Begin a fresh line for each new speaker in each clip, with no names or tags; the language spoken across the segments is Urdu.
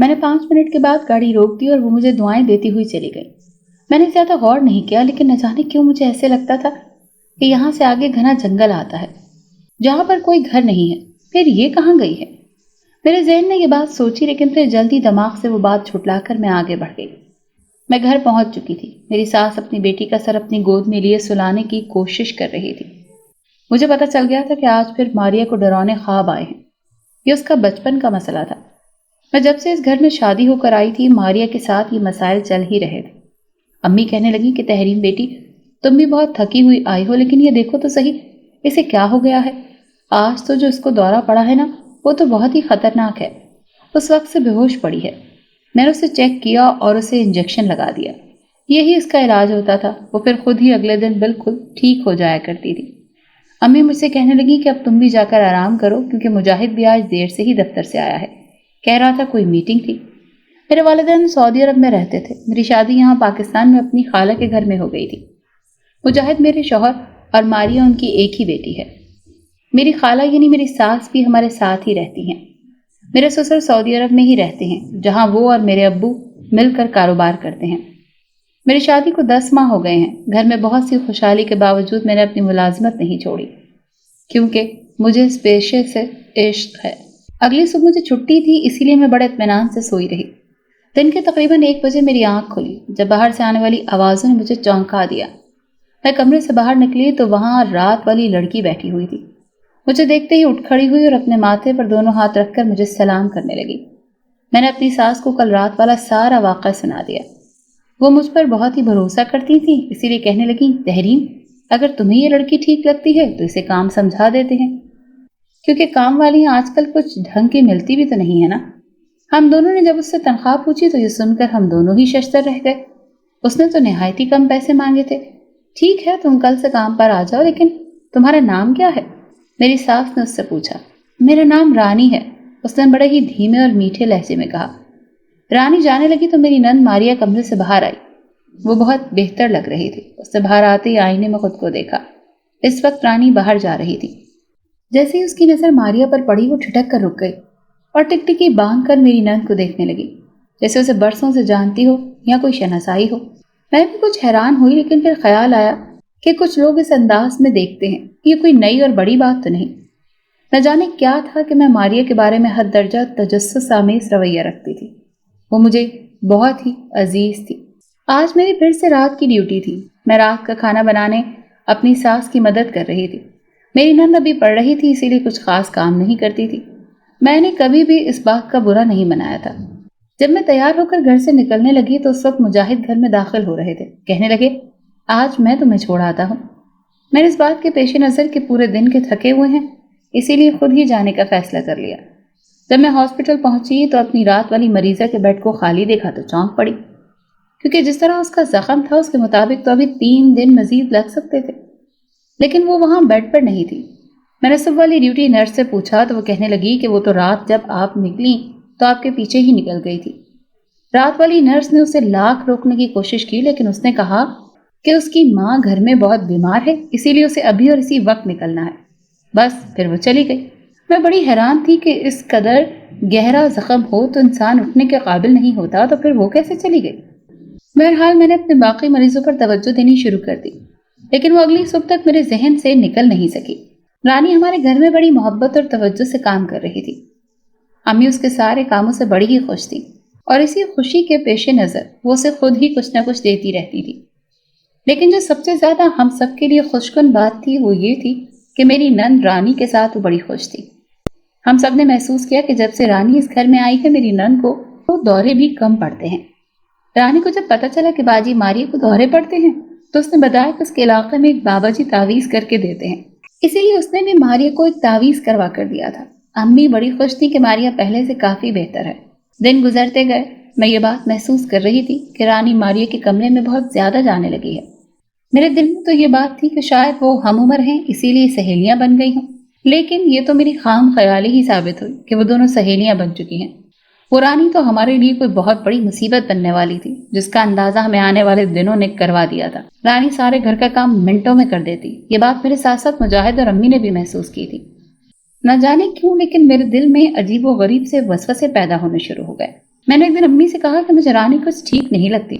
میں نے 5 منٹ کے بعد گاڑی روک دی اور وہ مجھے دعائیں دیتی ہوئی چلی گئی۔ میں نے زیادہ غور نہیں کیا، لیکن نہ جانے کیوں مجھے ایسے لگتا تھا کہ یہاں سے آگے گھنا جنگل آتا ہے جہاں پر کوئی گھر نہیں ہے۔ پھر یہ کہاں گئی ہے؟ میرے ذہن نے یہ بات سوچی، لیکن پھر جلدی دماغ سے وہ بات چھٹلا کر میں آگے بڑھ گئی۔ میں گھر پہنچ چکی تھی۔ میری ساس اپنی بیٹی کا سر اپنی گود میں لیے سلانے کی کوشش کر رہی تھی۔ مجھے پتا چل گیا تھا کہ آج پھر ماریا کو ڈرانے خواب آئے ہیں۔ یہ اس کا بچپن کا مسئلہ تھا۔ میں جب سے اس گھر میں شادی ہو کر آئی تھی، ماریا کے ساتھ یہ مسائل چل ہی رہے تھے۔ امی کہنے لگی کہ تحریم بیٹی، تم بھی بہت تھکی ہوئی آئی ہو، لیکن یہ دیکھو تو صحیح، اسے کیا ہو گیا ہے؟ آج تو جو اس کو دورہ پڑا ہے نا، وہ تو بہت ہی خطرناک ہے۔ اس وقت سے بے ہوش پڑی ہے۔ میں نے اسے چیک کیا اور اسے انجیکشن لگا دیا۔ یہی اس کا علاج ہوتا تھا۔ وہ پھر خود ہی اگلے دن بالکل ٹھیک ہو جایا کرتی تھی۔ امی مجھ سے کہنے لگی کہ اب تم بھی جا کر آرام کرو، کیونکہ مجاہد بھی آج دیر سے ہی دفتر سے آیا ہے۔ کہہ رہا تھا کوئی میٹنگ تھی۔ میرے والدین سعودی عرب میں رہتے تھے۔ میری شادی یہاں پاکستان میں اپنی خالہ کے گھر میں ہو گئی تھی۔ مجاہد میرے شوہر اور ماریا ان کی ایک ہی بیٹی ہے۔ میری خالہ یعنی میری ساس بھی ہمارے ساتھ ہی رہتی ہیں۔ میرے سسر سعودی عرب میں ہی رہتے ہیں، جہاں وہ اور میرے ابو مل کر کاروبار کرتے ہیں۔ میری شادی کو 10 ماہ ہو گئے ہیں۔ گھر میں بہت سی خوشحالی کے باوجود میں نے اپنی ملازمت نہیں چھوڑی، کیونکہ مجھے اس پیشے سے عشق ہے۔ اگلی صبح مجھے چھٹی تھی، اسی لیے میں بڑے اطمینان سے سوئی رہی۔ دن کے تقریباً 1 بجے میری آنکھ کھلی، جب باہر سے آنے والی آوازوں نے مجھے چونکا دیا۔ میں کمرے سے باہر نکلی تو وہاں رات والی لڑکی بیٹھی ہوئی تھی۔ مجھے دیکھتے ہی اٹھ کھڑی ہوئی اور اپنے ماتھے پر دونوں ہاتھ رکھ کر مجھے سلام کرنے لگی۔ میں نے اپنی ساس کو کل رات والا سارا واقعہ سنا دیا۔ وہ مجھ پر بہت ہی بھروسہ کرتی تھی، اسی لیے کہنے لگی، تحریم، اگر تمہیں یہ لڑکی ٹھیک لگتی ہے تو اسے کام سمجھا دیتے ہیں، کیونکہ کام والی آج کل کچھ ڈھنگ کی ملتی بھی تو نہیں ہے نا۔ ہم دونوں نے جب اس سے تنخواہ پوچھی تو یہ سن کر ہم دونوں ہی ششدر رہ گئے۔ اس نے تو نہایت ہی کم پیسے مانگے تھے۔ ٹھیک ہے، تم کل سے کام پر آ جاؤ، لیکن تمہارا نام کیا ہے؟ میری ساس نے اس سے پوچھا۔ میرا نام رانی ہے، اس نے بڑے ہی دھیمے اور میٹھے لہجے میں کہا۔ رانی جانے لگی تو میری نند ماریا کمرے سے باہر آئی۔ وہ بہت بہتر لگ رہی تھی۔ اس سے باہر آتے ہی آئینے میں خود کو دیکھا۔ اس وقت رانی باہر جا رہی تھی۔ جیسے ہی اس کی نظر ماریا پر پڑی، وہ ٹھٹک کر رک گئی اور ٹکٹکی باندھ کر میری نند کو دیکھنے لگی، جیسے اسے برسوں سے جانتی ہو یا کوئی شناسائی ہو۔ میں بھی کچھ حیران ہوئی، لیکن پھر خیال آیا کہ کچھ لوگ اس انداز میں دیکھتے ہیں، یہ کوئی نئی اور بڑی بات تو نہیں۔ نہ جانے کیا تھا کہ میں ماریا کے بارے میں حد درجہ تجسس آمیز رویہ رکھتی تھی۔ وہ مجھے بہت ہی عزیز تھی۔ آج میری پھر سے رات کی ڈیوٹی تھی۔ میں رات کا کھانا بنانے اپنی ساس کی مدد کر رہی تھی۔ میری نند ابھی پڑھ رہی تھی، اسی لیے کچھ خاص کام نہیں کرتی تھی۔ میں نے کبھی بھی اس بات کا برا نہیں منایا تھا۔ جب میں تیار ہو کر گھر سے نکلنے لگی تو اس وقت مجاہد گھر میں داخل ہو رہے تھے۔ کہنے لگے، آج میں تمہیں چھوڑ آتا ہوں۔ میں نے اس بات کے پیش نظر کہ پورے دن کے تھکے ہوئے ہیں، اسی لیے خود ہی جانے کا فیصلہ کر لیا۔ جب میں ہاسپٹل پہنچی تو اپنی رات والی مریضہ کے بیڈ کو خالی دیکھا تو چونک پڑی، کیونکہ جس طرح اس کا زخم تھا اس کے مطابق تو ابھی 3 دن مزید لگ سکتے تھے، لیکن وہ وہاں بیڈ پر نہیں تھی۔ میں نے صبح والی ڈیوٹی نرس سے پوچھا تو وہ کہنے لگی کہ وہ تو رات جب آپ نکلی تو آپ کے پیچھے ہی نکل گئی تھی۔ رات والی نرس نے اسے لاکھ روکنے کی کوشش کی، لیکن اس نے کہا کہ اس کی ماں گھر میں بہت بیمار ہے، اسی لیے اسے ابھی اور اسی وقت نکلنا ہے۔ بس پھر وہ چلی گئی۔ میں بڑی حیران تھی کہ اس قدر گہرا زخم ہو تو انسان اٹھنے کے قابل نہیں ہوتا، تو پھر وہ کیسے چلی گئی؟ بہرحال میں نے اپنے باقی مریضوں پر توجہ دینی شروع کر دی، لیکن وہ اگلی صبح تک میرے ذہن سے نکل نہیں سکی۔ رانی ہمارے گھر میں بڑی محبت اور توجہ سے کام کر رہی تھی۔ امی اس کے سارے کاموں سے بڑی ہی خوش تھی، اور اسی خوشی کے پیش نظر وہ اسے خود ہی کچھ نہ کچھ دیتی رہتی تھی۔ لیکن جو سب سے زیادہ ہم سب کے لیے خوشکن بات تھی وہ یہ تھی کہ میری نند رانی کے ساتھ وہ بڑی خوش تھی۔ ہم سب نے محسوس کیا کہ جب سے رانی اس گھر میں آئی ہے، میری نند کو وہ دورے بھی کم پڑتے ہیں۔ رانی کو جب پتا چلا کہ باجی ماریا کو دورے پڑتے ہیں تو اس نے بتایا کہ اس کے علاقے میں ایک بابا جی تعویذ کر کے دیتے ہیں، اسی لیے اس نے بھی ماریا کو ایک تعویذ کروا کر دیا تھا۔ امی بڑی خوش تھی کہ ماریا پہلے سے کافی بہتر ہے۔ دن گزرتے گئے، میں یہ بات محسوس کر رہی تھی کہ رانی ماریا کے کمرے میں بہت زیادہ جانے لگی ہے۔ میرے دل میں تو یہ بات تھی کہ شاید وہ ہم عمر ہیں، اسی لیے سہیلیاں بن گئی ہوں، لیکن یہ تو میری خام خیالی ہی ثابت ہوئی کہ وہ دونوں سہیلیاں بن چکی ہیں۔ وہ رانی تو ہمارے لیے کوئی بہت بڑی مصیبت بننے والی تھی، جس کا اندازہ ہمیں آنے والے دنوں نے کروا دیا تھا۔ رانی سارے گھر کا کام منٹوں میں کر دیتی۔ یہ بات میرے ساتھ ساتھ مجاہد اور امی نے بھی محسوس کی تھی۔ نہ جانے کیوں، لیکن میرے دل میں عجیب و غریب سے وسوسے پیدا ہونے شروع ہو گئے۔ میں نے ایک دن امی سے کہا کہ مجھے رانی کچھ ٹھیک نہیں لگتی۔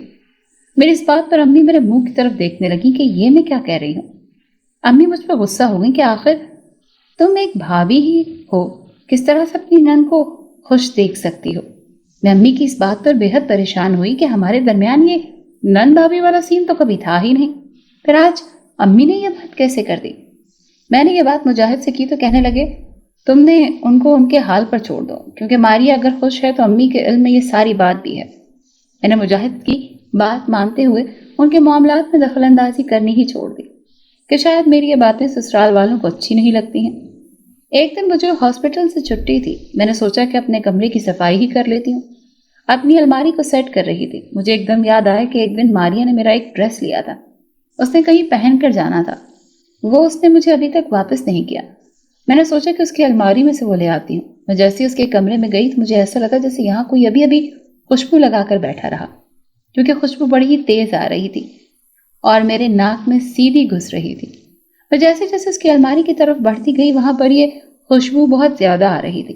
میری اس بات پر امی میرے منہ کی طرف دیکھنے لگی کہ یہ میں کیا کہہ رہی ہوں۔ امی مجھ پر غصہ ہو گئی کہ آخر تم ایک بھابھی ہی ہو، کس طرح سے اپنی نند کو خوش دیکھ سکتی ہو۔ میں امی کی اس بات پر بے حد پریشان ہوئی کہ ہمارے درمیان یہ نند بھابھی والا سین تو کبھی تھا ہی نہیں، پھر آج امی نے یہ بات کیسے کر دی۔ میں نے یہ بات مجاہد سے کی تو کہنے لگے تم نے ان کو ان کے حال پر چھوڑ دو، کیونکہ ماریا اگر خوش ہے تو امی کے علم میں یہ ساری بات بھی ہے۔ میں نے مجاہد کی بات مانتے ہوئے ان کے معاملات میں دخل اندازی کرنی ہی چھوڑ دی کہ شاید میری یہ باتیں سسرال والوں کو اچھی نہیں لگتی ہیں۔ ایک دن مجھے ہاسپٹل سے چھٹی تھی، میں نے سوچا کہ اپنے کمرے کی صفائی ہی کر لیتی ہوں۔ اپنی الماری کو سیٹ کر رہی تھی، مجھے ایک دم یاد آیا کہ ایک دن ماریا نے میرا ایک ڈریس لیا تھا، اس نے کہیں پہن کر جانا تھا، وہ اس نے مجھے ابھی تک واپس نہیں کیا۔ میں نے سوچا کہ اس کی الماری میں سے وہ لے آتی ہوں۔ میں جیسے اس کے کمرے میں گئی تو مجھے ایسا لگا جیسے یہاں کوئی ابھی ابھی خوشبو لگا کر بیٹھا رہا، کیونکہ خوشبو بڑی ہی تیز آ رہی تھی اور میرے ناک میں سیدھی گھس رہی تھی۔ میں جیسے جیسے اس کی الماری کی طرف بڑھتی گئی وہاں پر یہ خوشبو بہت زیادہ آ رہی تھی۔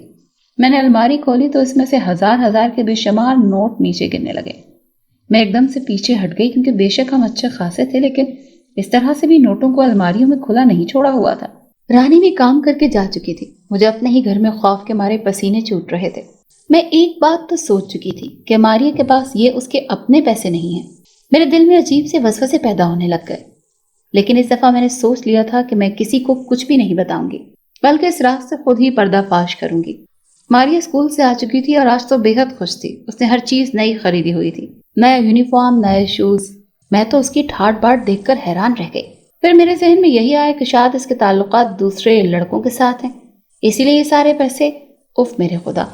میں نے الماری کھولی تو اس میں سے ہزار ہزار کے بے شمار نوٹ نیچے گرنے لگے۔ میں ایک دم سے پیچھے ہٹ گئی، کیونکہ بے شک ہم اچھے خاصے تھے لیکن اس طرح سے بھی نوٹوں کو الماریوں میں کھلا نہیں چھوڑا ہوا تھا۔ رانی بھی کام کر کے جا چکی تھی، مجھے اپنے ہی گھر میں خوف کے مارے پسینے چھوٹ رہے تھے۔ میں ایک بات تو سوچ چکی تھی کہ ماریا کے پاس یہ اس کے اپنے پیسے نہیں ہیں۔ میرے دل میں عجیب سے وسوسے پیدا ہونے لگ گئے، لیکن اس دفعہ میں نے سوچ لیا تھا کہ میں کسی کو کچھ بھی نہیں بتاؤں گی، بلکہ اس راز سے خود ہی پردہ فاش کروں گی۔ ماریا اسکول سے آ چکی تھی اور آج تو بے حد خوش تھی۔ اس نے ہر چیز نئی خریدی ہوئی تھی، نیا یونیفارم، نئے شوز۔ میں تو اس کی ٹھاٹ باٹ دیکھ کر حیران رہ گئی۔ پھر میرے ذہن میں یہی آیا کہ شاید اس کے تعلقات دوسرے لڑکوں کے ساتھ ہیں، اسی لیے یہ سارے پیسے۔ اف میرے خدا،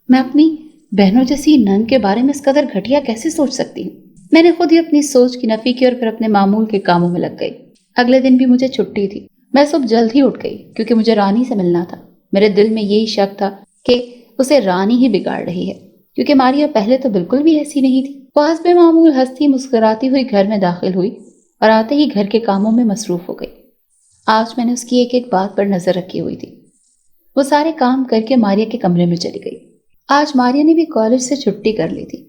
میں اپنی بہنوں جیسی نند کے بارے میں اس قدر گھٹیا کیسے سوچ سکتی ہوں۔ میں نے خود ہی اپنی سوچ کی نفی کی اور پھر اپنے معمول کے کاموں میں لگ گئی۔ اگلے دن بھی مجھے چھٹی تھی۔ میں صبح جلد ہی اٹھ گئی کیونکہ مجھے رانی سے ملنا تھا۔ میرے دل میں یہی شک تھا کہ اسے رانی ہی بگاڑ رہی ہے، کیونکہ ماریا پہلے تو بالکل بھی ایسی نہیں تھی۔ وہ حسب معمول ہنستی مسکراتی ہوئی گھر میں داخل ہوئی اور آتے ہی گھر کے کاموں میں مصروف ہو گئی۔ آج میں نے اس کی ایک ایک بات پر نظر رکھی ہوئی تھی۔ وہ سارے کام کر کے ماریا کے کمرے میں چلی گئی۔ آج ماریا نے بھی کالج سے چھٹی کر لی تھی،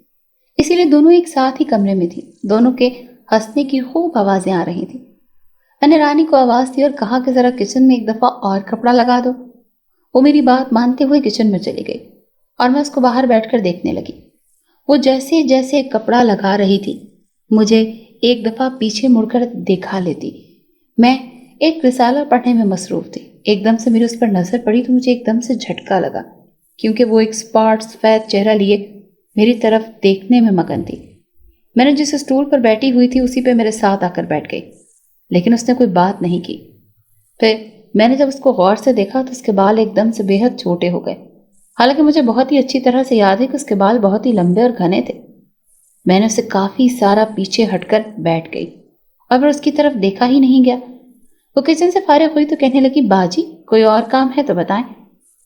اسی لیے دونوں ایک ساتھ ہی کمرے میں تھی۔ دونوں کے ہنسنے کی خوب آوازیں آ رہی تھیں۔ میں نے رانی کو آواز دی اور کہا کہ ذرا کچن میں ایک دفعہ اور کپڑا لگا دو۔ وہ میری بات مانتے ہوئے کچن میں چلی گئی اور میں اس کو باہر بیٹھ کر دیکھنے لگی۔ وہ جیسے جیسے کپڑا لگا رہی تھی مجھے ایک دفعہ پیچھے مڑ کر دیکھا لیتی۔ میں ایک رسالہ پڑھنے میں مصروف تھی۔ ایک دم سے میرے اس پر نظر پڑی تو مجھے ایک دم سے جھٹکا لگا، کیونکہ وہ ایک سپاٹ سفید چہرہ لیے میری طرف دیکھنے میں مگن تھی۔ میں نے جس اسٹول پر بیٹھی ہوئی تھی اسی پہ میرے ساتھ آ کر بیٹھ گئی، لیکن اس نے کوئی بات نہیں کی۔ پھر میں نے جب اس کو غور سے دیکھا تو اس کے بال ایک دم سے بے حد چھوٹے ہو گئے، حالانکہ مجھے بہت ہی اچھی طرح سے یاد ہے کہ اس کے بال بہت ہی لمبے اور گھنے تھے۔ میں نے اسے کافی سارا پیچھے ہٹ کر بیٹھ گئی اور پھر اس کی طرف دیکھا ہی نہیں گیا۔ وہ کچن سے فارغ ہوئی تو کہنے لگی، باجی کوئی اور کام ہے تو بتائیں۔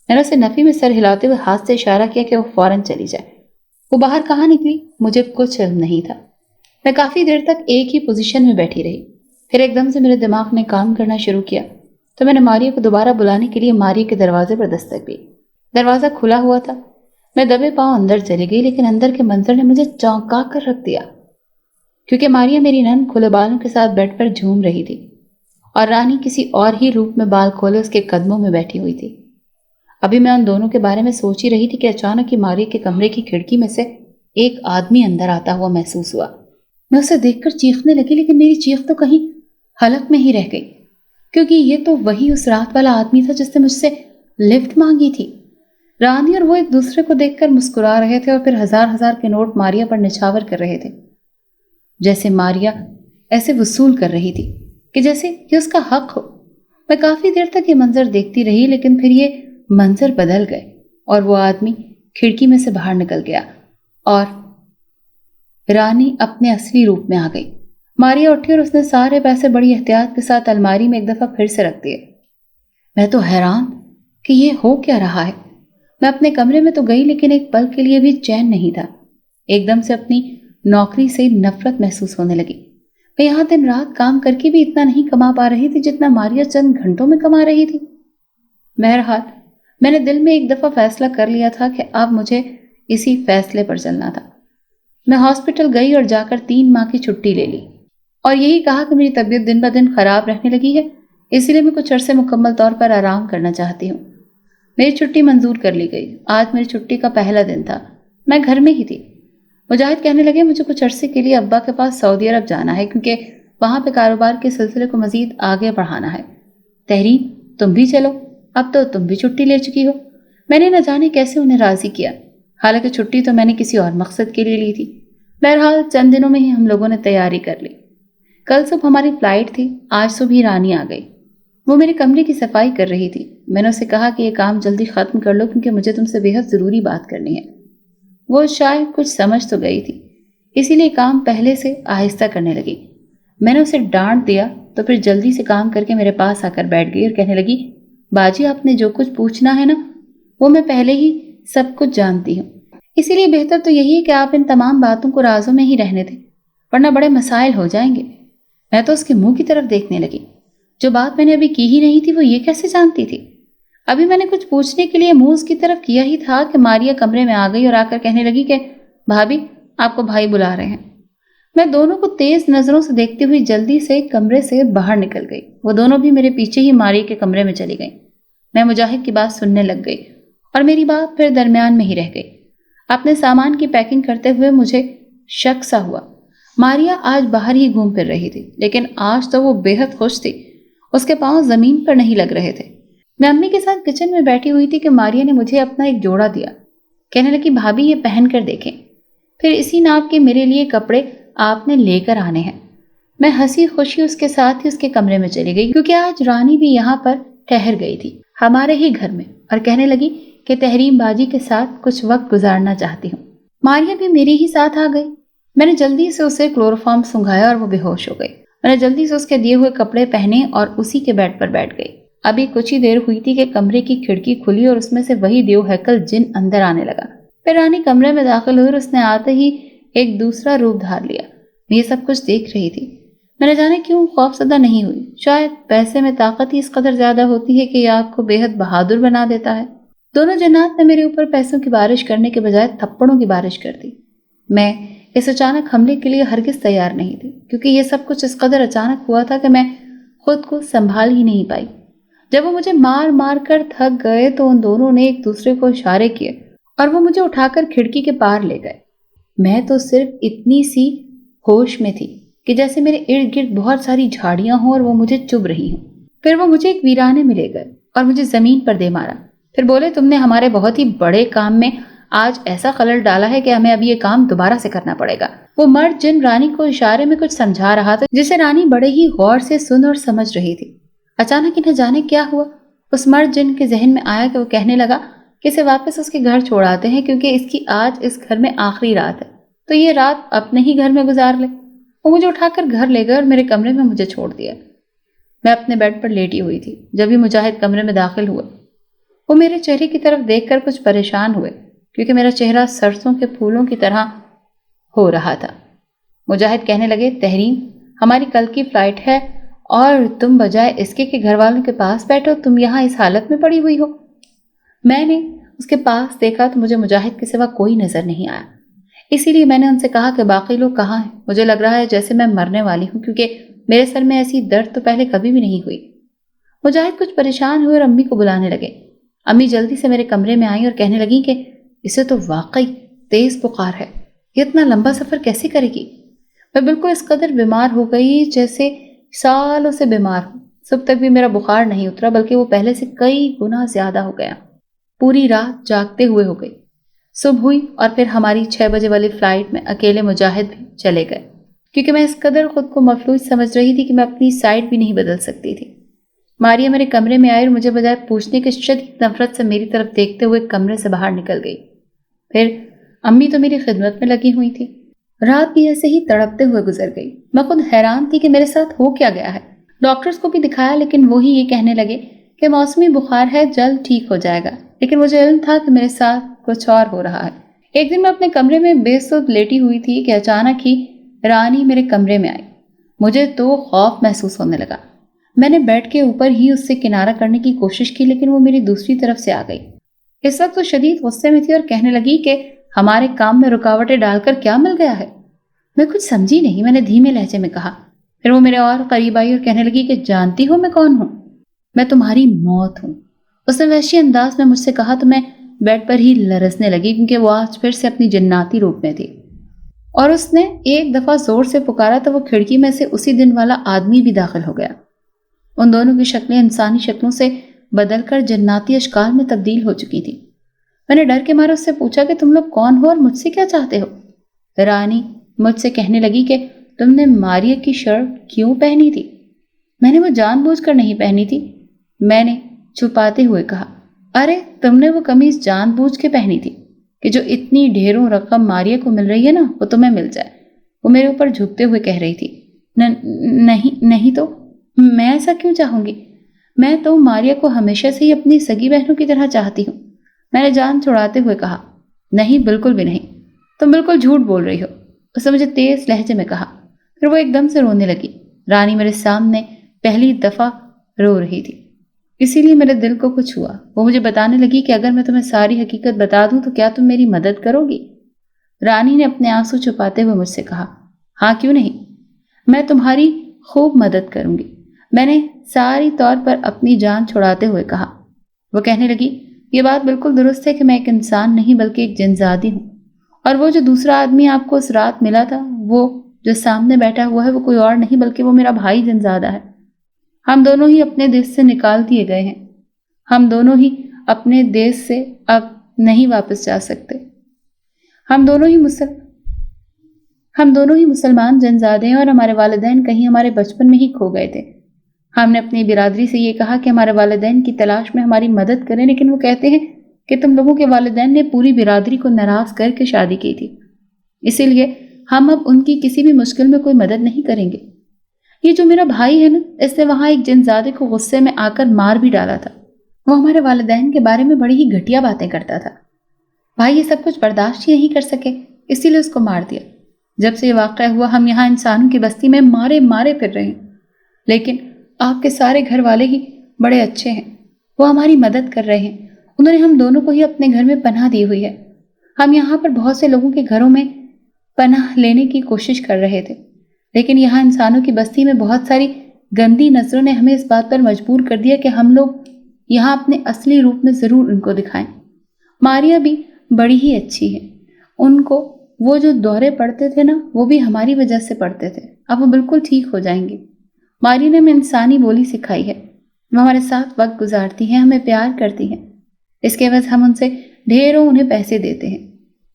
میں نے اسے نفی میں سر ہلاتے ہوئے ہاتھ سے اشارہ کیا کہ وہ فوراً چلی جائے۔ وہ باہر کہاں نکلی مجھے کچھ علم نہیں تھا۔ میں کافی دیر تک ایک ہی پوزیشن میں بیٹھی رہی، پھر ایک دم سے میرے دماغ نے کام کرنا شروع کیا تو میں نے ماریا کو دوبارہ بلانے کے لیے ماریا کے دروازے پر دستک دی۔ دروازہ کھلا ہوا تھا۔ میں دبے پاؤں اندر چلی گئی، لیکن اندر کے منظر نے مجھے چونکا کر رکھ دیا، کیونکہ ماریا میری نند کھلے بالوں کے ساتھ بیڈ پر جھوم رہی تھی اور رانی کسی اور ہی روپ میں بال کھولے اس کے قدموں میں بیٹھی ہوئی تھی۔ ابھی میں ان دونوں کے بارے میں سوچ ہی رہی تھی کہ اچانک ہی ماریا کے کمرے کی کھڑکی میں سے ایک آدمی اندر آتا ہوا محسوس ہوا۔ میں اسے دیکھ کر چیخنے لگی، لیکن میری چیخ تو کہیں حلق میں ہی رہ گئی، کیونکہ یہ تو وہی اس رات والا آدمی تھا جس نے مجھ سے لفٹ مانگی تھی۔ رانی اور وہ ایک دوسرے کو دیکھ کر مسکرا رہے تھے اور پھر ہزار ہزار کے نوٹ ماریا پر نچھاور کر رہے تھے، جیسے ماریا ایسے وصول کر رہی تھی کہ جیسے یہ اس کا حق ہو۔ میں کافی دیر تک یہ منظر دیکھتی رہی، لیکن پھر یہ منظر بدل گئے اور وہ آدمی کھڑکی میں سے باہر نکل گیا اور رانی اپنے اصلی روپ میں آ گئی۔ ماریا اٹھی اور اس نے سارے پیسے بڑی احتیاط کے ساتھ الماری میں ایک دفعہ پھر سے رکھ دیے۔ میں تو حیران کہ یہ ہو کیا رہا ہے۔ میں اپنے کمرے میں تو گئی، لیکن ایک پل کے لیے بھی چین نہیں تھا۔ ایک دم سے اپنی نوکری سے نفرت محسوس ہونے لگی۔ میں یہاں دن رات کام کر کے بھی اتنا نہیں کما پا رہی تھی جتنا ماریا چند گھنٹوں میں کما رہی تھی۔ بہرحال میں نے دل میں ایک دفعہ فیصلہ کر لیا تھا کہ اب مجھے اسی فیصلے پر چلنا تھا۔ میں ہاسپٹل گئی اور جا کر 3 ماہ کی چھٹی لے لی اور یہی کہا کہ میری طبیعت دن بدن خراب رہنے لگی ہے، اسی لیے میں کچھ عرصے مکمل طور پر آرام کرنا چاہتی ہوں۔ میری چھٹی منظور کر لی گئی۔ آج میری چھٹی کا پہلا دن تھا، میں گھر میں ہی تھی۔ مجاہد کہنے لگے مجھے کچھ عرصے کے لیے ابا کے پاس سعودی عرب جانا ہے کیونکہ وہاں پہ کاروبار کے سلسلے کو مزید آگے بڑھانا ہے۔ تحریم تم بھی چلو، اب تو تم بھی چھٹی لے چکی ہو۔ میں نے نہ جانے کیسے انہیں راضی کیا، حالانکہ چھٹی تو میں نے کسی اور مقصد کے لیے لی تھی۔ بہرحال چند دنوں میں ہی ہم لوگوں نے تیاری کر لی۔ کل صبح ہماری فلائٹ تھی، آج صبح ہی رانی آ گئی۔ وہ میرے کمرے کی صفائی کر رہی تھی۔ میں نے اسے کہا کہ یہ کام جلدی ختم کر لو کیونکہ مجھے تم سے بہت ضروری بات کرنی ہے۔ وہ شاید کچھ سمجھ تو گئی تھی، اسی لیے کام پہلے سے آہستہ کرنے لگی۔ میں نے اسے ڈانٹ دیا تو پھر جلدی سے کام کر کے میرے پاس آ کر بیٹھ گئی اور کہنے لگی باجی آپ نے جو کچھ پوچھنا ہے نا وہ میں پہلے ہی سب کچھ جانتی ہوں، اسی لیے بہتر تو یہی ہے کہ آپ ان تمام باتوں کو رازوں میں ہی رہنے دیں ورنہ بڑے مسائل ہو جائیں گے۔ میں تو اس کے منہ کی طرف دیکھنے لگی، جو بات میں نے ابھی کی ہی نہیں تھی وہ یہ کیسے جانتی تھی؟ ابھی میں نے کچھ پوچھنے کے لیے منہ اس کی طرف کیا ہی تھا کہ ماریا کمرے میں آ گئی اور آ کر کہنے لگی کہ بھابی آپ کو بھائی بلا رہے ہیں۔ میں دونوں کو تیز نظروں سے دیکھتے ہوئی جلدی سے کمرے سے باہر نکل گئی۔ وہ دونوں بھی میرے پیچھے ہی ماریا کے کمرے میں چلی گئیں۔ میں مجاہد کی بات سننے لگ گئی اور میری بات پھر درمیان میں ہی رہ گئی۔ اپنے سامان کی پیکنگ کرتے ہوئے مجھے شک سا ہوا۔ ماریا آج باہر ہی گھوم پھر رہی تھی، لیکن آج تو وہ بے حد خوش تھی، اس کے پاؤں زمین پر نہیں لگ رہے تھے۔ میں امی کے ساتھ کچن میں بیٹھی ہوئی تھی کہ ماریا نے مجھے اپنا ایک جوڑا دیا، کہنے لگی بھابی یہ پہن کر دیکھیں، پھر اسی ناپ کے میرے لیے کپڑے آپ نے لے کر آنے ہیں۔ میں ہنسی خوشی اس کے ساتھ ہی اس کے کمرے میں چلی گئی کیونکہ آج رانی بھی یہاں پر ٹھہر گئی تھی ہمارے ہی گھر میں، اور کہنے لگی کہ تحریم باجی کے ساتھ کچھ وقت گزارنا چاہتی ہوں۔ ماریا بھی میرے ہی ساتھ آ گئی۔ میں نے جلدی سے اسے کلوروفارم سنگھایا اور وہ بے ہوش ہو گئی۔ میں نے جلدی سے اس کے دیے ہوئے کپڑے پہنے اور اسی کے بیڈ پر بیٹھ گئی۔ ابھی کچھ ہی دیر ہوئی تھی کہ کمرے کی کھڑکی کھلی اور اس میں سے وہی دیو ہیکل جن اندر آنے لگا۔ پھر رانی کمرے میں داخل ہوئی اور اس نے آتے ہی ایک دوسرا روپ دھار لیا۔ میں یہ سب کچھ دیکھ رہی تھی۔ میں نہ جانے کیوں خوف زدہ نہیں ہوئی، شاید پیسے میں طاقت ہی اس قدر زیادہ ہوتی ہے کہ یہ آپ کو بے حد بہادر بنا دیتا ہے۔ دونوں جنات نے میرے اوپر پیسوں کی بارش کرنے کے بجائے تھپڑوں کی بارش کر دی۔ میں اس اچانک حملے کے لیے ہرگز تیار نہیں تھی کیونکہ یہ سب کچھ اس قدر اچانک ہوا تھا کہ میں خود کو سنبھال ہی نہیں پائی۔ جب وہ مجھے مار مار کر تھک گئے تو ان دونوں نے ایک دوسرے کو اشارے کیے اور وہ مجھے اٹھا کر کھڑکی کے پار لے گئے۔ میں تو صرف اتنی سی ہوش میں تھی کہ جیسے میرے ارد گرد بہت ساری جھاڑیاں ہوں اور وہ مجھے چبھ رہی ہوں۔ پھر وہ مجھے ایک ویرانے میں لے گئے اور مجھے زمین پر دے مارا۔ پھر بولے تم نے ہمارے بہت ہی بڑے کام میں آج ایسا خلل ڈالا ہے کہ ہمیں اب یہ کام دوبارہ سے کرنا پڑے گا۔ وہ مرد جن رانی کو اشارے میں کچھ سمجھا رہا تھا جسے رانی بڑے ہی غور سے سن اور سمجھ رہی تھی۔ اچانک نہ جانے کیا ہوا، اس مرد جن کے ذہن میں آیا کہ وہ کہنے لگا کہ اسے واپس اس کے گھر چھوڑ آتے ہیں کیونکہ اس کی آج اس گھر میں آخری رات ہے تو یہ رات اپنے ہی گھر میں گزار لے۔ وہ مجھے اٹھا کر گھر لے گئے اور میرے کمرے میں مجھے چھوڑ دیا۔ میں اپنے بیڈ پر لیٹی ہوئی تھی جب ہی مجاہد کمرے میں داخل ہوا۔ وہ میرے چہرے کی طرف دیکھ کر کچھ پریشان ہوئے کیونکہ میرا چہرہ سرسوں کے پھولوں کی طرح ہو رہا تھا۔ مجاہد کہنے لگے تحریم ہماری کل کی فلائٹ ہے اور تم بجائے اس کے گھر والوں کے پاس بیٹھو تم یہاں اس حالت میں پڑی ہوئی ہو۔ میں نے اس کے پاس دیکھا تو مجھے مجاہد کے سوا کوئی نظر نہیں آیا، اسی لیے میں نے ان سے کہا کہ باقی لوگ کہاں ہیں؟ مجھے لگ رہا ہے جیسے میں مرنے والی ہوں کیونکہ میرے سر میں ایسی درد تو پہلے کبھی بھی نہیں ہوئی۔ مجاہد کچھ پریشان ہوئے اور امی کو بلانے لگے۔ امی جلدی سے میرے کمرے میں آئیں اور کہنے لگیں کہ اسے تو واقعی تیز بخار ہے، یہ اتنا لمبا سفر کیسے کرے گی؟ میں بالکل اس قدر بیمار ہو گئی جیسے سالوں سے بیمار ہوں۔ صبح تک بھی میرا بخار نہیں اترا بلکہ وہ پہلے سے کئی گنا زیادہ ہو گیا۔ پوری رات جاگتے ہوئے ہو گئی۔ صبح ہوئی اور پھر ہماری 6 بجے والی فلائٹ میں اکیلے مجاہد بھی چلے گئے کیونکہ میں اس قدر خود کو مفلوج سمجھ رہی تھی کہ میں اپنی سائڈ بھی نہیں بدل سکتی تھی۔ ماریا میرے کمرے میں آئی اور مجھے بجائے پوچھنے کے شدید نفرت سے میری طرف دیکھتے ہوئے کمرے سے باہر نکل گئی۔ پھر امی تو میری خدمت میں لگی ہوئی تھی۔ رات بھی ایسے ہی تڑپتے ہوئے گزر گئی۔ میں خود حیران تھی کہ میرے ساتھ ہو کیا گیا ہے۔ ڈاکٹرز کو بھی دکھایا لیکن وہی یہ کہنے لگے کہ موسمی بخار ہے جلد ٹھیک ہو جائے گا، لیکن مجھے علم تھا کہ میرے ساتھ کچھ اور ہو رہا ہے۔ ایک دن میں اپنے کمرے میں بے سود لیٹی ہوئی تھی کہ اچانک ہی رانی میرے کمرے میں آئی۔ مجھے تو خوف محسوس ہونے لگا۔ میں نے بیڈ کے اوپر ہی اس سے کنارہ کرنے کی کوشش کی لیکن وہ میری دوسری طرف سے آ گئی۔ اس وقت وہ شدید غصے میں تھی اور کہنے لگی کہ ہمارے کام میں رکاوٹیں ڈال کر کیا مل گیا ہے؟ میں کچھ سمجھی نہیں، میں نے دھیمے لہجے میں کہا۔ پھر وہ میرے اور قریب آئی اور کہنے لگی کہ جانتی ہو میں کون ہوں؟ میں تمہاری موت ہوں۔ اس نے وحشی انداز میں مجھ سے کہا تو میں بیڈ پر ہی لرزنے لگی، کیونکہ وہ آج پھر سے اپنی جناتی روپ میں تھی، اور اس نے ایک دفعہ زور سے پکارا تو وہ کھڑکی میں سے اسی دن والا آدمی بھی داخل ہو گیا۔ ان دونوں کی شکلیں انسانی شکلوں سے بدل کر جناتی اشکال میں تبدیل ہو چکی تھی۔ میں نے ڈر کے مارے اس سے پوچھا کہ تم لوگ کون ہو اور مجھ سے کیا چاہتے ہو؟ رانی مجھ سے کہنے لگی کہ تم نے ماریا کی شرٹ کیوں پہنی تھی؟ میں نے وہ جان بوجھ کر نہیں پہنی تھی، میں نے چھپاتے ہوئے کہا۔ ارے تم نے وہ قمیض جان بوجھ کے پہنی تھی کہ جو اتنی ڈھیروں رقم ماریا کو مل رہی ہے نا وہ تمہیں مل جائے، وہ میرے اوپر جھکتے ہوئے کہہ رہی تھی۔ نہیں تو میں ایسا کیوں چاہوں گی؟ میں تو ماریا کو ہمیشہ سے ہی اپنی سگی بہنوں کی طرح چاہتی ہوں، میں نے جان چھڑاتے ہوئے کہا۔ نہیں، بالکل بھی نہیں، تم بالکل جھوٹ بول رہی ہو، اس نے مجھے تیز لہجے میں کہا۔ پھر وہ ایک دم سے رونے لگی۔ رانی میرے سامنے پہلی دفعہ رو رہی تھی، اسی لیے میرے دل کو کچھ ہوا۔ وہ مجھے بتانے لگی کہ اگر میں تمہیں ساری حقیقت بتا دوں تو کیا تم میری مدد کرو گی؟ رانی نے اپنے آنسو چھپاتے ہوئے مجھ سے کہا۔ ہاں کیوں نہیں، میں تمہاری خوب مدد کروں گی، میں نے ساری طور پر اپنی جان چھڑاتے ہوئے کہا۔ وہ کہنے لگی، یہ بات بالکل درست ہے کہ میں ایک انسان نہیں بلکہ ایک جنزادی ہوں، اور وہ جو دوسرا آدمی آپ کو اس رات ملا تھا، وہ جو سامنے بیٹھا ہوا ہے، وہ کوئی اور نہیں بلکہ وہ میرا بھائی جنزادہ ہے۔ ہم دونوں ہی اپنے دیش سے نکال دیے گئے ہیں، ہم دونوں ہی اپنے دیش سے اب نہیں واپس جا سکتے۔ ہم دونوں ہی مسلمان جنزادے ہیں، اور ہمارے والدین کہیں ہمارے بچپن میں ہی کھو گئے تھے۔ ہم نے اپنی برادری سے یہ کہا کہ ہمارے والدین کی تلاش میں ہماری مدد کریں، لیکن وہ کہتے ہیں کہ تم لوگوں کے والدین نے پوری برادری کو ناراض کر کے شادی کی تھی، اسی لیے ہم اب ان کی کسی بھی مشکل میں کوئی مدد نہیں کریں گے۔ یہ جو میرا بھائی ہے نا، اس نے وہاں ایک جنزادے کو غصے میں آ کر مار بھی ڈالا تھا۔ وہ ہمارے والدین کے بارے میں بڑی ہی گھٹیا باتیں کرتا تھا۔ بھائی یہ سب کچھ برداشت ہی نہیں کر سکے، اسی لیے اس کو مار دیا۔ جب سے یہ واقعہ ہوا ہم یہاں انسانوں کی بستی میں مارے پھر رہے ہیں، لیکن آپ کے سارے گھر والے ہی بڑے اچھے ہیں، وہ ہماری مدد کر رہے ہیں، انہوں نے ہم دونوں کو ہی اپنے گھر میں پناہ دی ہوئی ہے۔ ہم یہاں پر بہت سے لوگوں کے گھروں میں پناہ لینے کی کوشش کر رہے تھے، لیکن یہاں انسانوں کی بستی میں بہت ساری گندی نظروں نے ہمیں اس بات پر مجبور کر دیا کہ ہم لوگ یہاں اپنے اصلی روپ میں ضرور ان کو دکھائیں۔ ماریا بھی بڑی ہی اچھی ہے، ان کو وہ جو دورے پڑتے تھے نا، وہ بھی ہماری وجہ سے پڑتے تھے، اب وہ بالکل ٹھیک ہو جائیں گے۔ ماریا نے ہمیں انسانی بولی سکھائی ہے، وہ ہمارے ساتھ وقت گزارتی ہیں، ہمیں پیار کرتی ہیں، اس کے عوض ہم ان سے ڈھیروں انہیں پیسے دیتے ہیں۔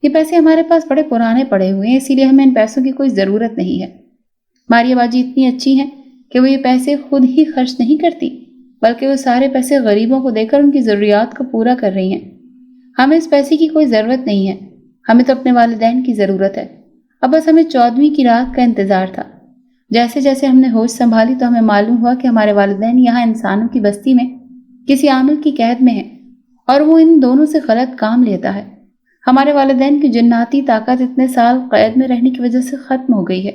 یہ پیسے ہمارے پاس بڑے پرانے پڑے ہوئے ہیں، اسی لیے ہمیں ان پیسوں کی کوئی ضرورت نہیں ہے۔ ماریا باجی اتنی اچھی ہیں کہ وہ یہ پیسے خود ہی خرچ نہیں کرتی، بلکہ وہ سارے پیسے غریبوں کو دے کر ان کی ضروریات کو پورا کر رہی ہیں۔ ہمیں اس پیسے کی کوئی ضرورت نہیں ہے، ہمیں تو اپنے والدین کی ضرورت ہے۔ اب بس ہمیں 14ویں کی رات کا انتظار تھا۔ جیسے جیسے ہم نے ہوش سنبھالی تو ہمیں معلوم ہوا کہ ہمارے والدین یہاں انسانوں کی بستی میں کسی عامل کی قید میں ہیں، اور وہ ان دونوں سے غلط کام لیتا ہے۔ ہمارے والدین کی جناتی طاقت اتنے سال قید میں رہنے کی وجہ سے ختم ہو گئی ہے۔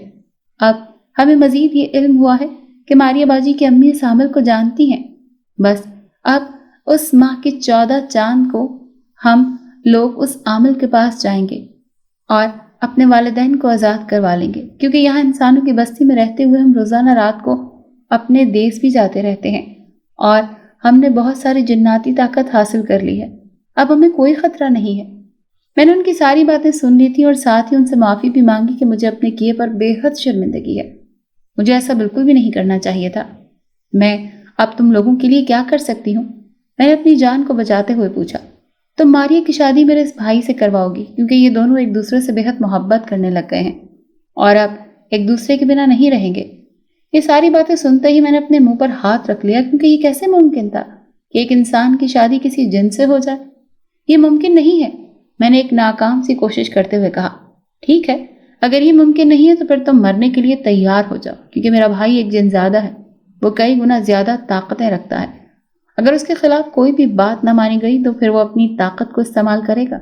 اب ہمیں مزید یہ علم ہوا ہے کہ ماریا باجی کی امی اس عامل کو جانتی ہیں۔ بس اب اس ماہ کی 14 چاند کو ہم لوگ اس عامل کے پاس جائیں گے اور اپنے والدین کو آزاد کروا لیں گے، کیونکہ یہاں انسانوں کی بستی میں رہتے ہوئے ہم روزانہ رات کو اپنے دیس بھی جاتے رہتے ہیں، اور ہم نے بہت ساری جناتی طاقت حاصل کر لی ہے۔ اب ہمیں کوئی خطرہ نہیں ہے۔ میں نے ان کی ساری باتیں سن لی تھی اور ساتھ ہی ان سے معافی بھی مانگی کہ مجھے اپنے کیے پر بے حد شرمندگی ہے، مجھے ایسا بالکل بھی نہیں کرنا چاہیے تھا۔ میں اب تم لوگوں کے لیے کیا کر سکتی ہوں؟ میں نے اپنی جان کو بچاتے ہوئے پوچھا۔ تم ماریا کی شادی میرے اس بھائی سے کرواؤ گی، کیونکہ یہ دونوں ایک دوسرے سے بے حد محبت کرنے لگ گئے ہیں اور اب ایک دوسرے کے بنا نہیں رہیں گے۔ یہ ساری باتیں سنتے ہی میں نے اپنے منہ پر ہاتھ رکھ لیا، کیونکہ یہ کیسے ممکن تھا کہ ایک انسان کی شادی کسی جن سے ہو جائے؟ یہ ممکن نہیں ہے، میں نے ایک ناکام سی کوشش کرتے ہوئے کہا۔ ٹھیک ہے، اگر یہ ممکن نہیں ہے تو پھر تم مرنے کے لیے تیار ہو جاؤ، کیونکہ میرا بھائی ایک جنزادہ ہے، وہ کئی گنا زیادہ طاقتیں رکھتا ہے۔ اگر اس کے خلاف کوئی بھی بات نہ مانی گئی تو پھر وہ اپنی طاقت کو استعمال کرے گا۔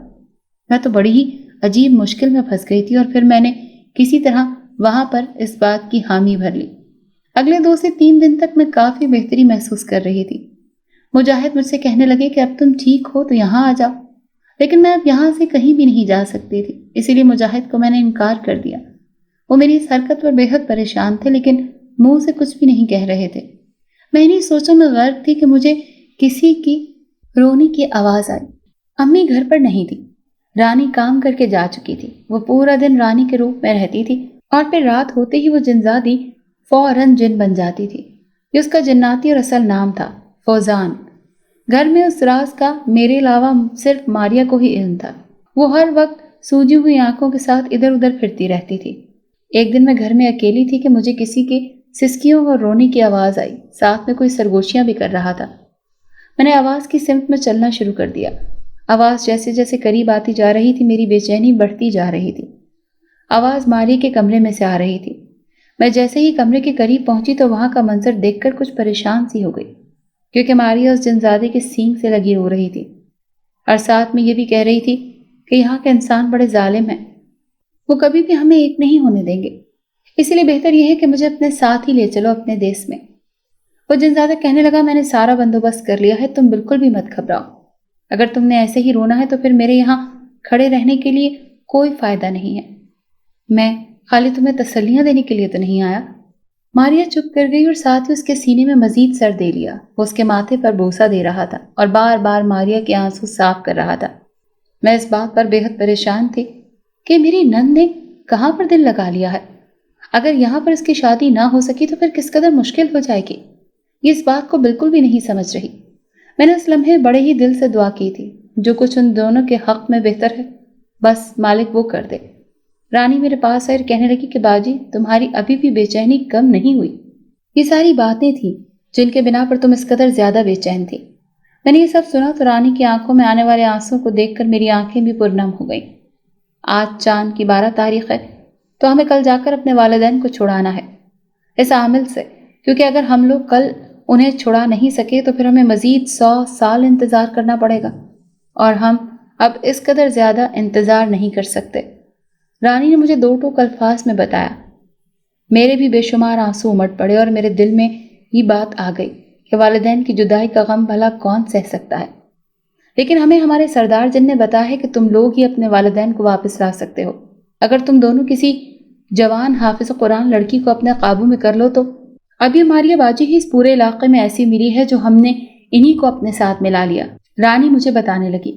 میں تو بڑی ہی عجیب مشکل میں پھنس گئی تھی، اور پھر میں نے کسی طرح وہاں پر اس بات کی حامی بھر لی۔ اگلے 2 سے 3 دن تک میں کافی بہتری محسوس کر رہی تھی۔ مجاہد مجھ سے کہنے لگے کہ اب تم ٹھیک ہو تو یہاں آ جاؤ، لیکن میں اب یہاں سے کہیں بھی نہیں جا سکتی تھی، اسی لیے مجاہد کو میں نے انکار کر دیا۔ وہ میری اس حرکت پر بے حد پریشان تھے، لیکن منہ سے کچھ بھی نہیں کہہ رہے تھے۔ میں انہیں سوچوں میں غرق تھی کہ مجھے کسی کی رونے کی آواز آئی۔ امی گھر پر نہیں تھی، رانی کام کر کے جا چکی تھی۔ وہ پورا دن رانی کے روپ میں رہتی تھی اور پھر رات ہوتے ہی وہ جنزادی فوراً جن بن جاتی تھی۔ یہ اس کا جناتی اور اصل نام تھا، فوزان۔ گھر میں اس راز کا میرے علاوہ صرف ماریا کو ہی علم تھا۔ وہ ہر وقت سوجی ہوئی آنکھوں کے ساتھ ادھر ادھر پھرتی رہتی تھی۔ ایک دن میں گھر میں اکیلی تھی کہ مجھے کسی کے سسکیوں اور رونے کی آواز آئی، ساتھ میں کوئی سرگوشیاں بھی کر رہا تھا۔ میں نے آواز کی سمت میں چلنا شروع کر دیا۔ آواز جیسے جیسے قریب آتی جا رہی تھی میری بے چینی بڑھتی جا رہی تھی۔ آواز ماریا کے کمرے میں سے آ رہی تھی۔ میں جیسے ہی کمرے کے قریب پہنچی تو وہاں کا منظر دیکھ کر کچھ پریشان سی ہو گئی، کیونکہ ماریا اس جنزادے کے سینگ سے لگی رو رہی تھی اور ساتھ میں یہ بھی کہہ رہی تھی کہ یہاں کے انسان بڑے ظالم ہیں، وہ کبھی بھی ہمیں ایک نہیں ہونے دیں گے، اسی لیے بہتر یہ ہے کہ مجھے اپنے ساتھ ہی لے چلو اپنے دیس میں۔ وہ جنزادہ کہنے لگا، میں نے سارا بندوبست کر لیا ہے، تم بالکل بھی مت گھبراؤ۔ اگر تم نے ایسے ہی رونا ہے تو پھر میرے یہاں کھڑے رہنے کے لیے کوئی فائدہ نہیں ہے۔ میں خالی تمہیں تسلیاں دینے کے لیے تو نہیں آیا۔ ماریا چپ کر گئی اور ساتھ ہی اس کے سینے میں مزید سر دے لیا۔ وہ اس کے ماتھے پر بوسہ دے رہا تھا اور بار بار ماریا کے آنسو صاف کر رہا تھا۔ میں اس بات پر بے حد پریشان تھی کہ میری نند نے کہاں پر دل لگا لیا ہے۔ اگر یہاں پر اس کی شادی نہ ہو سکی تو پھر کس قدر مشکل ہو جائے گی، یہ اس بات کو بالکل بھی نہیں سمجھ رہی۔ میں نے اس لمحے بڑے ہی دل سے دعا کی تھی، جو کچھ ان دونوں کے حق میں بہتر ہے بس مالک وہ کر دے۔ رانی میرے پاس آئی اور کہنے لگی کہ باجی تمہاری ابھی بھی بے چینی کم نہیں ہوئی۔ یہ ساری باتیں تھیں جن کے بنا پر تم اس قدر زیادہ بے چین تھی۔ میں نے یہ سب سنا تو رانی کی آنکھوں میں آنے والے آنسوں کو دیکھ کر میری آنکھیں بھی پرنم ہو گئیں۔ آج چاند کی 12 تاریخ ہے تو ہمیں کل جا کر اپنے والدین کو چھڑانا ہے اس عامل سے، کیونکہ اگر ہم لوگ کل انہیں چھڑا نہیں سکے تو پھر ہمیں مزید 100 سال انتظار کرنا پڑے گا، اور ہم اب اس قدر زیادہ انتظار نہیں کر سکتے۔ رانی نے مجھے 2 ٹوک الفاظ میں بتایا۔ میرے بھی بے شمار آنسو امٹ پڑے اور میرے دل میں یہ بات آ گئی کہ والدین کی جدائی کا غم بھلا کون سہ سکتا ہے، لیکن ہمیں ہمارے سردار جن نے بتایا ہے کہ تم لوگ ہی اپنے والدین کو واپس لا سکتے ہو۔ اگر تم دونوں کسی جوان حافظ قرآن لڑکی کو اپنے قابو میں کر لو تو اب یہ ماریا باجی ہی اس پورے علاقے میں ایسی ملی ہے جو ہم نے انہی کو اپنے ساتھ ملا لیا۔ رانی مجھے بتانے لگی،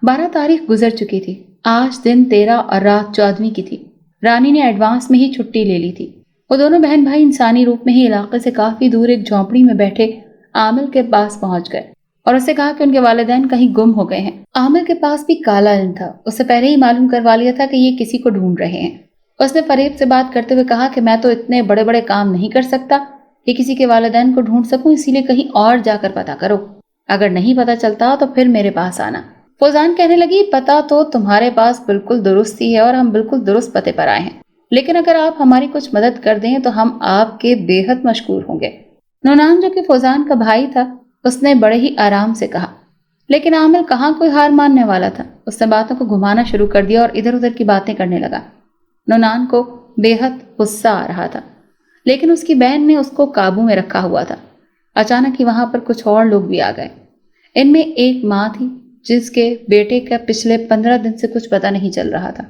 12 تاریخ گزر چکی تھی، آج دن 13 اور رات 14ویں کی تھی۔ رانی نے ایڈوانس میں ہی چھٹی لے لی تھی۔ وہ دونوں بہن بھائی انسانی روپ میں ہی علاقے سے کافی دور ایک جھونپڑی میں بیٹھے عامل کے پاس پہنچ گئے اور اسے کہا کہ ان کے والدین کہیں گم ہو گئے ہیں۔ عامل کے پاس بھی کالا علم تھا، اس سے پہلے ہی معلوم کروا لیا تھا کہ یہ کسی کو ڈھونڈ رہے ہیں۔ اس نے فریب سے بات کرتے ہوئے کہا کہ میں تو اتنے بڑے بڑے کام نہیں کر سکتا کہ کسی کے والدین کو ڈھونڈ سکوں، اسی لیے کہیں اور جا کر پتہ کرو، اگر نہیں پتہ چلتا تو پھر میرے پاس آنا۔ فوزان کہنے لگی، پتہ تو تمہارے پاس بالکل درست ہی ہے اور ہم بالکل درست پتے پر آئے ہیں، لیکن اگر آپ ہماری کچھ مدد کر دیں تو ہم آپ کے بے حد مشکور ہوں گے۔ نونان جو کہ فوزان کا بھائی تھا اس نے بڑے ہی آرام سے کہا، لیکن عامل کہاں کوئی ہار ماننے والا تھا۔ اس نے باتوں کو گھمانا شروع کر دیا اور ادھر ادھر کی باتیں کرنے لگا۔ نونان کو بے حد غصہ آ رہا تھا، لیکن اس کی بہن نے اس کو قابو میں رکھا ہوا تھا۔ اچانک ہی وہاں پر کچھ اور لوگ بھی آ گئے۔ ان میں ایک ماں تھی جس کے بیٹے کا پچھلے 15 دن سے کچھ پتہ نہیں چل رہا تھا۔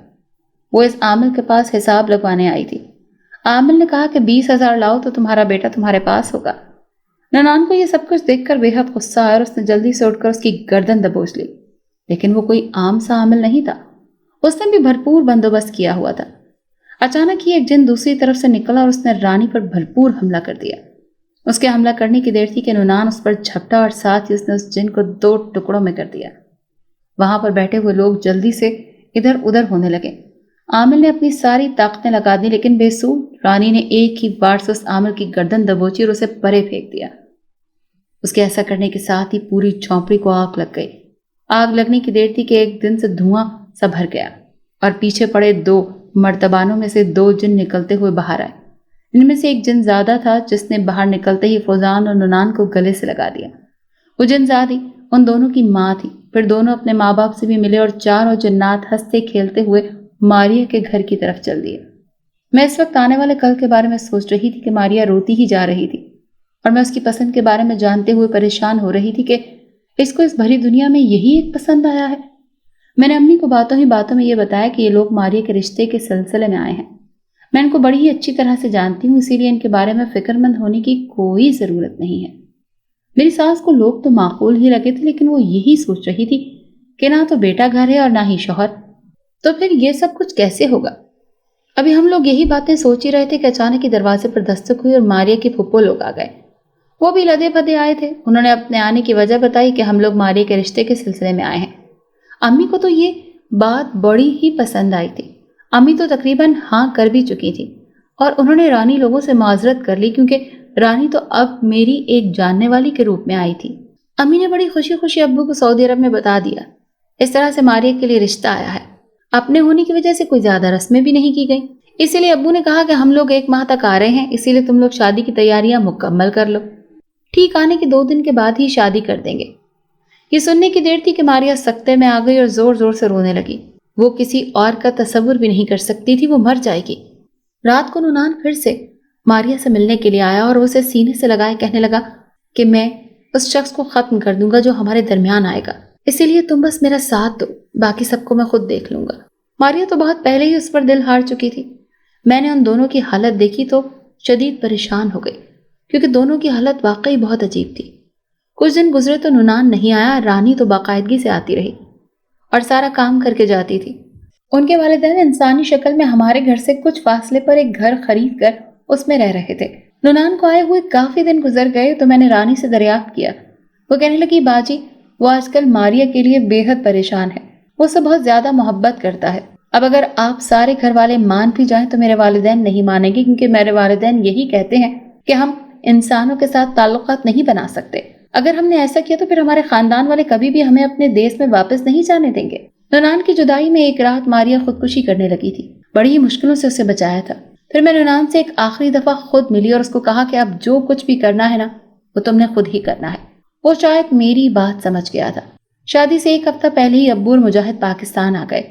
وہ اس عامل کے پاس حساب لگوانے آئی تھی۔ عامل نے کہا کہ 20,000 لاؤ تو تمہارا بیٹا تمہارے پاس ہوگا۔ ننان کو یہ سب کچھ دیکھ کر بے حد غصہ آیا اور اس نے جلدی سے اٹھ کر اس کی گردن دبوچ لی، لیکن وہ کوئی عام سا عامل نہیں تھا، اس نے بھی بھرپور بندوبست کیا ہوا تھا۔ اچانک ہی ایک جن دوسری طرف سے نکلا اور اس نے رانی پر بھرپور حملہ کر دیا۔ اس کے حملہ کرنے کی دیر تھی کہ نونان اس پر جھپٹا اور ساتھ ہی اس نے اس جن کو 2 ٹکڑوں میں کر دیا۔ وہاں پر بیٹھے ہوئے لوگ جلدی سے ادھر ادھر ہونے لگے۔ عامل نے اپنی ساری طاقتیں لگا دی، لیکن بے سود رانی نے ایک ہی بار سے اس عامل کی گردن دبوچی اور اسے پرے پھینک دیا۔ اس کے ایسا کرنے کے ساتھ ہی پوری جھونپڑی کو آگ لگ گئی۔ آگ لگنے کی دیر تھی کہ ایک دن سے دھواں سا بھر گیا اور پیچھے پڑے 2 مرتبانوں میں سے 2 جن نکلتے ہوئے باہر آئے۔ ان میں سے ایک جن زیادہ تھا جس نے باہر نکلتے ہی فوزان اور نونان کو گلے سے لگا دیا۔ وہ جن زادی ان دونوں کی ماں تھی۔ پھر دونوں اپنے ماں باپ سے بھی ملے اور چاروں جنات ہنستے کھیلتے ہوئے ماریا کے گھر کی طرف چل دیے۔ میں اس وقت آنے والے کل کے بارے میں سوچ رہی تھی کہ ماریا روتی ہی جا رہی تھی اور میں اس کی پسند کے بارے میں جانتے ہوئے پریشان ہو رہی تھی کہ اس کو اس بھری دنیا میں یہی ایک پسند آیا ہے۔ میں نے امی کو باتوں ہی باتوں میں یہ بتایا کہ یہ لوگ ماریہ کے رشتے کے سلسلے میں آئے ہیں۔ میں ان کو بڑی ہی اچھی طرح سے جانتی ہوں، اسی لیے ان کے بارے میں فکر مند ہونے کی کوئی ضرورت نہیں ہے۔ میری ساس کو لوگ تو معقول ہی لگے تھے، لیکن وہ یہی سوچ رہی تھی کہ نہ تو بیٹا گھر ہے اور نہ ہی شوہر، تو پھر یہ سب کچھ کیسے ہوگا؟ ابھی ہم لوگ یہی باتیں سوچ ہی رہے تھے کہ اچانک ہی دروازے پر دستک ہوئی اور ماریہ کے پھپھو لوگ آ گئے۔ وہ بھی لدے پدے آئے تھے۔ انہوں نے اپنے آنے کی وجہ بتائی کہ ہم لوگ ماریہ کے رشتے کے سلسلے میں آئے ہیں۔ امی کو تو یہ بات بڑی ہی پسند آئی تھی۔ امی تو تقریباً ہاں کر بھی چکی تھی اور انہوں نے رانی لوگوں سے معذرت کر لی، کیونکہ رانی تو اب میری ایک جاننے والی کے روپ میں آئی تھی۔ امی نے بڑی خوشی خوشی ابو کو سعودی عرب میں بتا دیا۔ اس طرح سے ماریہ کے لیے رشتہ آیا ہے۔ اپنے ہونے کی وجہ سے کوئی زیادہ رسمیں بھی نہیں کی گئی، اسی لیے ابو نے کہا کہ ہم لوگ 1 ماہ تک آ رہے ہیں، اسی لیے تم لوگ شادی کی تیاریاں مکمل کر لو، ٹھیک آنے کے 2 دن کے بعد ہی شادی کر دیں گے۔ یہ سننے کی دیر تھی کہ ماریہ سکتے میں آ گئی اور زور زور سے رونے لگی۔ وہ کسی اور کا تصور بھی نہیں کر سکتی تھی، وہ مر جائے گی۔ رات کو نونان پھر سے ماریہ سے ملنے کے لیے آیا اور اسے سینے سے لگائے کہنے لگا کہ میں اس شخص کو ختم کر دوں گا جو ہمارے درمیان آئے گا، اسی لیے تم بس میرا ساتھ دو، باقی سب کو میں خود دیکھ لوں گا۔ ماریہ تو بہت پہلے ہی اس پر دل ہار چکی تھی۔ میں نے ان دونوں کی حالت دیکھی تو شدید پریشان ہو گئی، کیونکہ دونوں کی حالت واقعی بہت عجیب تھی۔ کچھ دن گزرے تو نونان نہیں آیا، رانی تو باقاعدگی سے آتی رہی اور سارا کام کر کے جاتی تھی۔ ان کے والدین انسانی شکل میں ہمارے گھر سے کچھ فاصلے پر ایک گھر خرید کر اس میں رہ رہے تھے۔ نونان کو آئے ہوئے کافی دن گزر گئے تو میں نے رانی سے دریافت کیا۔ وہ کہنے لگی باجی وہ آج کل ماریہ کے لیے بے حد پریشان ہے، وہ اسے بہت زیادہ محبت کرتا ہے۔ اب اگر آپ سارے گھر والے مان بھی جائیں تو میرے والدین نہیں مانیں گے، کیونکہ میرے والدین یہی کہتے ہیں کہ ہم انسانوں کے ساتھ تعلقات نہیں بنا سکتے۔ اگر ہم نے ایسا کیا تو پھر ہمارے خاندان والے کبھی بھی ہمیں اپنے دیس میں واپس نہیں جانے دیں گے۔ نونان کی جدائی میں ایک رات ماریہ خودکشی کرنے لگی تھی، بڑی ہی مشکلوں سے اسے بچایا تھا۔ پھر میں نونان سے ایک آخری دفعہ خود ملی اور اس کو کہا کہ اب جو کچھ بھی کرنا ہے نا وہ تم نے خود ہی کرنا ہے۔ وہ شاید میری بات سمجھ گیا تھا۔ شادی سے 1 ہفتہ پہلے ہی ابو اور مجاہد پاکستان آ گئے۔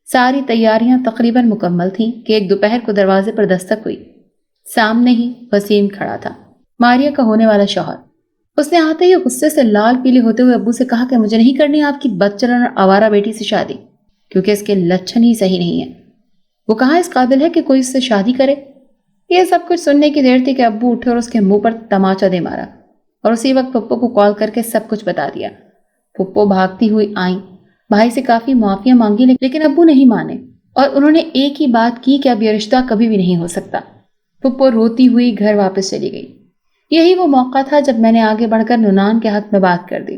ساری تیاریاں تقریباً مکمل تھیں کہ ایک دوپہر کو دروازے پر دستک ہوئی۔ سامنے ہی وسیم کھڑا تھا، ماریہ کا ہونے والا شوہر۔ اس نے آتے ہی غصے سے لال پیلے ہوتے ہوئے ابو سے کہا کہ مجھے نہیں کرنی آپ کی بدچلن اور آوارہ بیٹی سے شادی، کیونکہ اس کے لچھن ہی صحیح نہیں ہے۔ وہ کہاں اس قابل ہے کہ کوئی اس سے شادی کرے؟ یہ سب کچھ سننے کی دیر تھی کہ ابو اٹھے اور اس کے منہ پر تماچا دے مارا اور اسی وقت پھپھو کو کال کر کے سب کچھ بتا دیا۔ پھپھو بھاگتی ہوئی آئیں، بھائی سے کافی معافیاں مانگی، لیکن ابو نہیں مانے اور انہوں نے ایک ہی بات کی کہ اب یہ رشتہ کبھی بھی نہیں ہو سکتا۔ پھپھو روتی ہوئی گھر واپس چلی گئی۔ یہی وہ موقع تھا جب میں نے آگے بڑھ کر نونان کے حق میں بات کر دی۔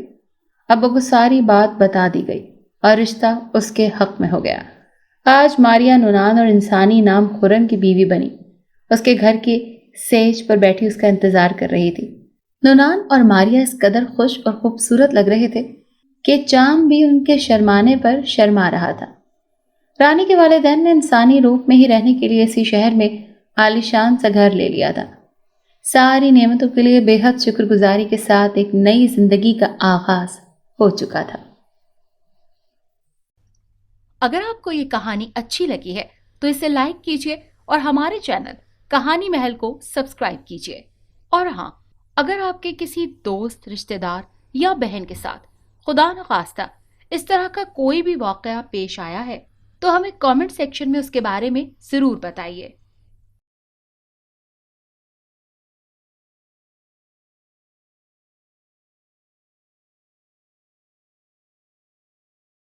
ابو کو ساری بات بتا دی گئی اور رشتہ اس کے حق میں ہو گیا۔ آج ماریہ نونان اور انسانی نام خرم کی بیوی بنی، اس کے گھر کے سیج پر بیٹھی اس کا انتظار کر رہی تھی۔ نونان اور ماریہ اس قدر خوش اور خوبصورت لگ رہے تھے کہ چاند بھی ان کے شرمانے پر شرما رہا تھا۔ رانی کے والدین نے انسانی روپ میں ہی رہنے کے لیے اسی شہر میں عالیشان سا گھر لے لیا تھا۔ ساری نعمتوں کے لیے بے حد شکر گزاری کے ساتھ ایک نئی زندگی کا آغاز ہو چکا تھا۔
اگر آپ کو یہ کہانی اچھی لگی ہے تو اسے لائک کیجیے اور ہمارے چینل کہانی محل کو سبسکرائب کیجیے۔ اور ہاں، اگر آپ کے کسی دوست، رشتہ دار یا بہن کے ساتھ خدا نخواستہ اس طرح کا کوئی بھی واقعہ پیش آیا ہے تو ہمیں کامنٹ سیکشن میں اس کے بارے میں ضرور بتائیے۔